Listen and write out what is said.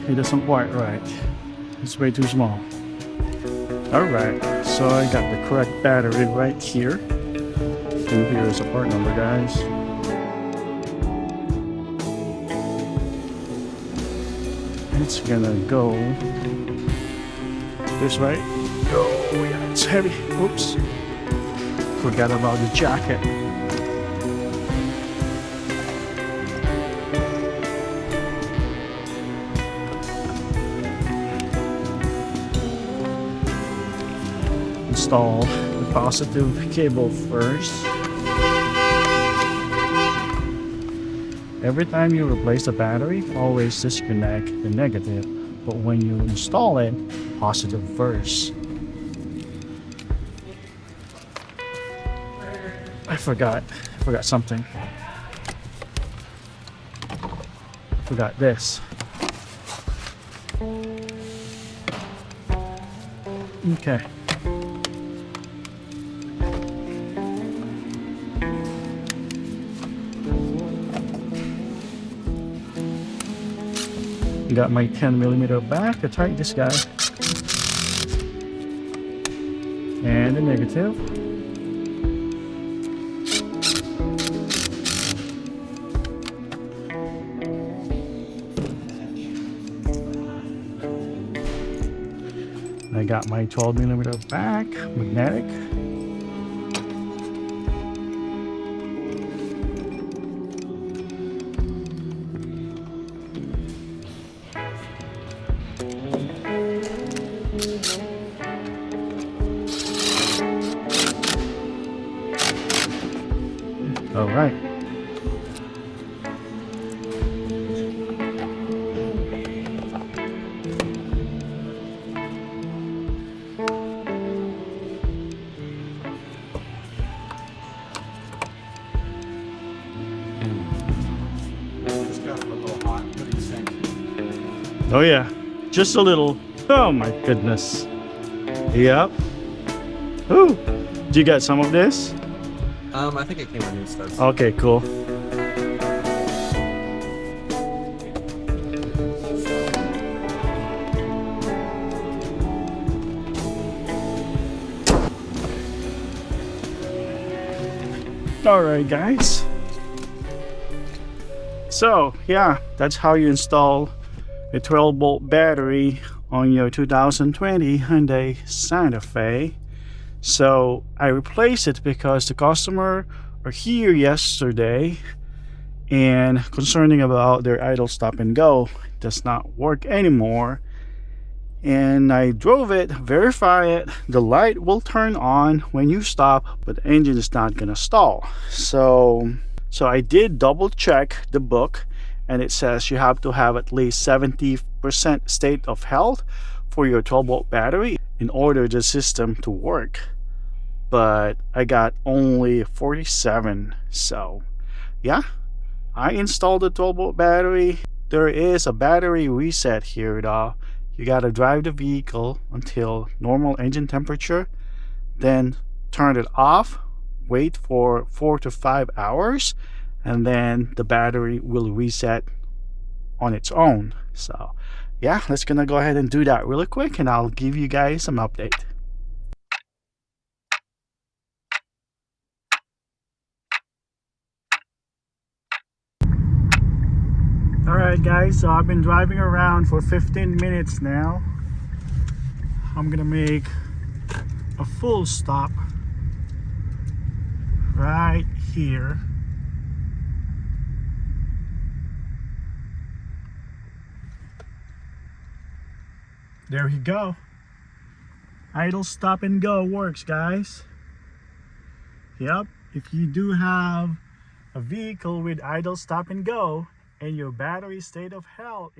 It doesn't quite right. It's way too small. Alright, so I got the correct battery right here. And here's the part number, guys. It's gonna go this way. Oh yeah, it's heavy. Oops. Forgot about the jacket. Install the positive cable first. Every time you replace the battery, always disconnect the negative, but when you install it, positive first. I forgot something. Forgot this. Okay. Got my 10mm back to tighten this guy. And the negative. I got my 12mm back, magnetic. All right. Just got a little hot. What do you think? Oh yeah, just a little. Oh my goodness. Yep. Ooh. Did you get some of this? I think it came with new stuff. Okay, cool. Alright guys, so yeah, that's how you install a 12-volt battery on your 2020 Hyundai Santa Fe. So I replaced it because the customer are here yesterday and concerning about their idle stop and go. It does not work anymore. And I drove it, verify it, the light will turn on when you stop, but the engine is not gonna stall. So I did double check the book, and it says you have to have at least 70% state of health for your 12-volt battery in order the system to work. But I got only 47. So yeah, I installed the 12-volt battery. There is a battery reset here though. You gotta drive the vehicle until normal engine temperature, then turn it off, wait for 4 to 5 hours, and then the battery will reset on its own. So yeah, let's gonna go ahead and do that really quick, and I'll give you guys some update. Alright guys, so I've been driving around for 15 minutes now. I'm gonna make a full stop right here. There you go. Idle stop and go works, guys. Yep, if you do have a vehicle with idle stop and go and your battery state of health